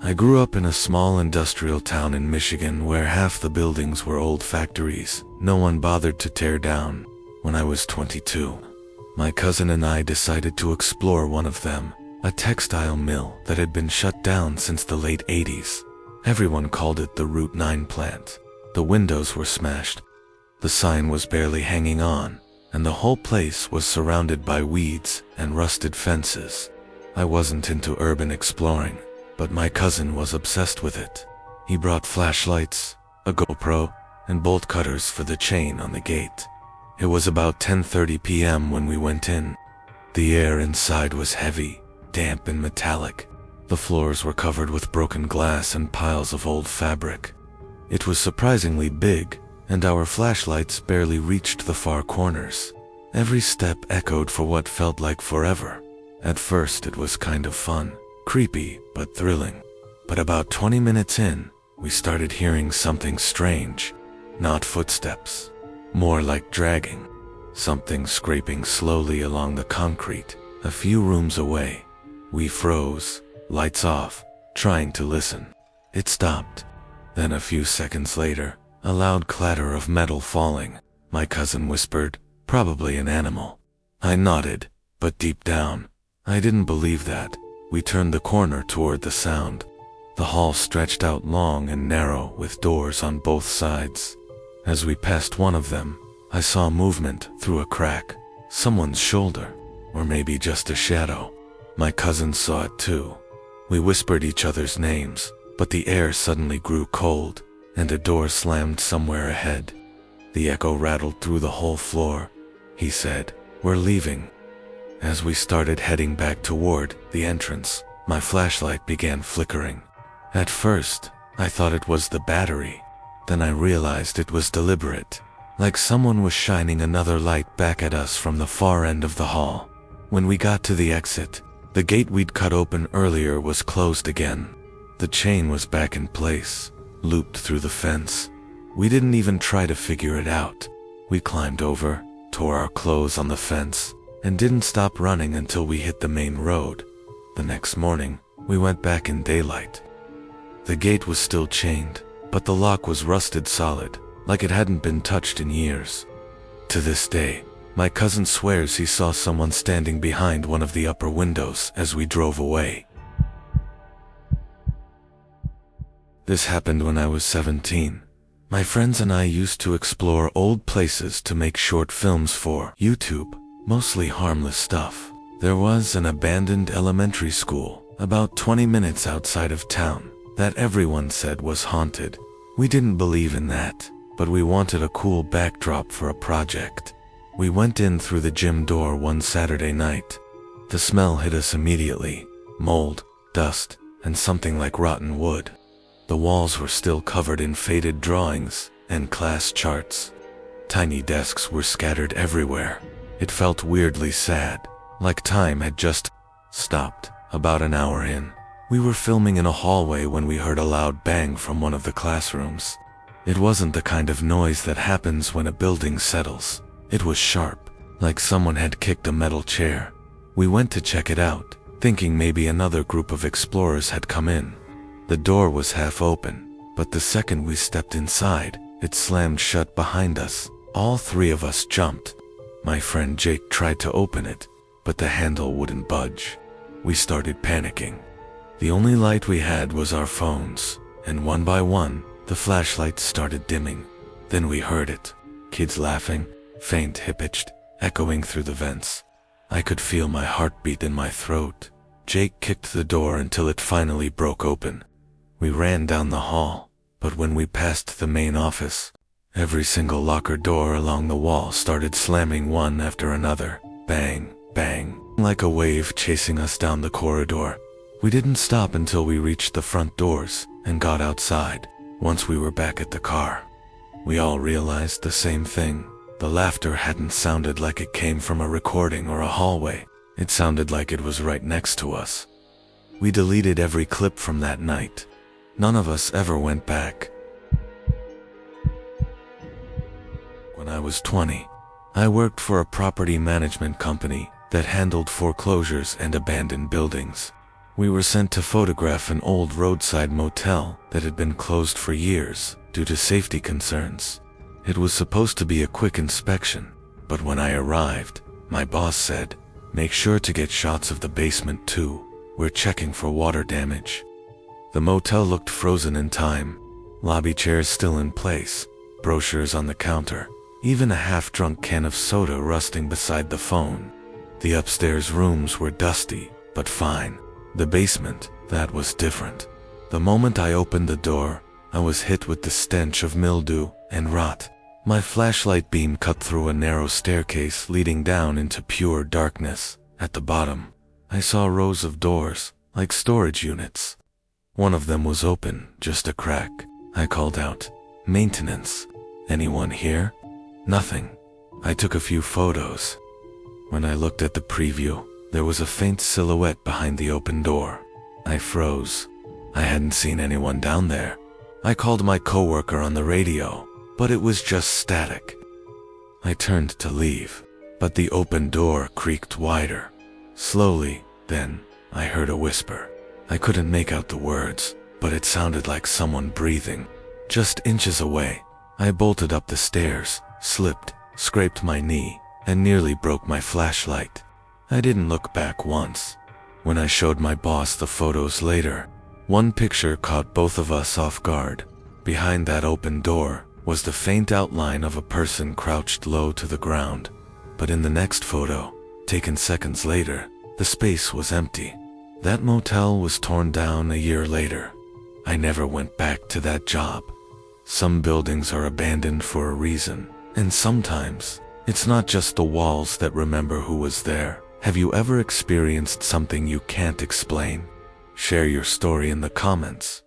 I grew up in a small industrial town in Michigan where half the buildings were old factories no one bothered to tear down. When I was 22, my cousin and I decided to explore one of them, a textile mill that had been shut down since the late 80s. Everyone called it the Route 9 plant. The windows were smashed, the sign was barely hanging on, and the whole place was surrounded by weeds and rusted fences. I wasn't into urban exploring, but my cousin was obsessed with it. He brought flashlights, a GoPro, and bolt cutters for the chain on the gate. It was about 10:30 p.m. when we went in. The air inside was heavy, damp and metallic. The floors were covered with broken glass and piles of old fabric. It was surprisingly big, and our flashlights barely reached the far corners. Every step echoed for what felt like forever. At first it was kind of fun, creepy but thrilling. But about 20 minutes in, we started hearing something strange. Not footsteps, more like dragging. Something scraping slowly along the concrete, a few rooms away. We froze, lights off, trying to listen. It stopped. Then a few seconds later, a loud clatter of metal falling. My cousin whispered, "Probably an animal." I nodded, but deep down, I didn't believe that. We turned the corner toward the sound. The hall stretched out long and narrow with doors on both sides. As we passed one of them, I saw movement through a crack, someone's shoulder, or maybe just a shadow. My cousin saw it too. We whispered each other's names, but the air suddenly grew cold, and a door slammed somewhere ahead. The echo rattled through the whole floor. He said, "We're leaving." As we started heading back toward the entrance, my flashlight began flickering. At first, I thought it was the battery. Then I realized it was deliberate, like someone was shining another light back at us from the far end of the hall. When we got to the exit, the gate we'd cut open earlier was closed again. The chain was back in place, looped through the fence. We didn't even try to figure it out. We climbed over, tore our clothes on the fence, and didn't stop running until we hit the main road. The next morning, we went back in daylight. The gate was still chained, but the lock was rusted solid, like it hadn't been touched in years. To this day, my cousin swears he saw someone standing behind one of the upper windows as we drove away. This happened when I was 17. My friends and I used to explore old places to make short films for YouTube, mostly harmless stuff. There was an abandoned elementary school, about 20 minutes outside of town, that everyone said was haunted. We didn't believe in that, but we wanted a cool backdrop for a project. We went in through the gym door one Saturday night. The smell hit us immediately: mold, dust, and something like rotten wood. The walls were still covered in faded drawings and class charts. Tiny desks were scattered everywhere. It felt weirdly sad, like time had just stopped. About an hour in, we were filming in a hallway when we heard a loud bang from one of the classrooms. It wasn't the kind of noise that happens when a building settles. It was sharp, like someone had kicked a metal chair. We went to check it out, thinking maybe another group of explorers had come in. The door was half open, but the second we stepped inside, it slammed shut behind us. All three of us jumped. My friend Jake tried to open it, but the handle wouldn't budge. We started panicking. The only light we had was our phones, and one by one, the flashlights started dimming. Then we heard it. Kids laughing, faint, high-pitched, echoing through the vents. I could feel my heartbeat in my throat. Jake kicked the door until it finally broke open. We ran down the hall, but when we passed the main office, every single locker door along the wall started slamming one after another. Bang, bang, like a wave chasing us down the corridor. We didn't stop until we reached the front doors and got outside. Once we were back at the car, we all realized the same thing. The laughter hadn't sounded like it came from a recording or a hallway. It sounded like it was right next to us. We deleted every clip from that night. None of us ever went back. When I was 20, I worked for a property management company that handled foreclosures and abandoned buildings. We were sent to photograph an old roadside motel that had been closed for years due to safety concerns. It was supposed to be a quick inspection, but when I arrived, my boss said, "Make sure to get shots of the basement too. We're checking for water damage." The motel looked frozen in time. Lobby chairs still in place, brochures on the counter, even a half-drunk can of soda rusting beside the phone. The upstairs rooms were dusty, but fine. The basement, that was different. The moment I opened the door, I was hit with the stench of mildew and rot. My flashlight beam cut through a narrow staircase leading down into pure darkness. At the bottom, I saw rows of doors, like storage units. One of them was open, just a crack. I called out, "Maintenance. Anyone here?" Nothing. I took a few photos. When I looked at the preview, there was a faint silhouette behind the open door. I froze. I hadn't seen anyone down there. I called my coworker on the radio, but it was just static. I turned to leave, but the open door creaked wider. Slowly, then, I heard a whisper. I couldn't make out the words, but it sounded like someone breathing. Just inches away, I bolted up the stairs, slipped, scraped my knee, and nearly broke my flashlight. I didn't look back once. When I showed my boss the photos later, one picture caught both of us off guard. Behind that open door was the faint outline of a person crouched low to the ground. But in the next photo, taken seconds later, the space was empty. That motel was torn down a year later. I never went back to that job. Some buildings are abandoned for a reason, and sometimes it's not just the walls that remember who was there. Have you ever experienced something you can't explain? Share your story in the comments.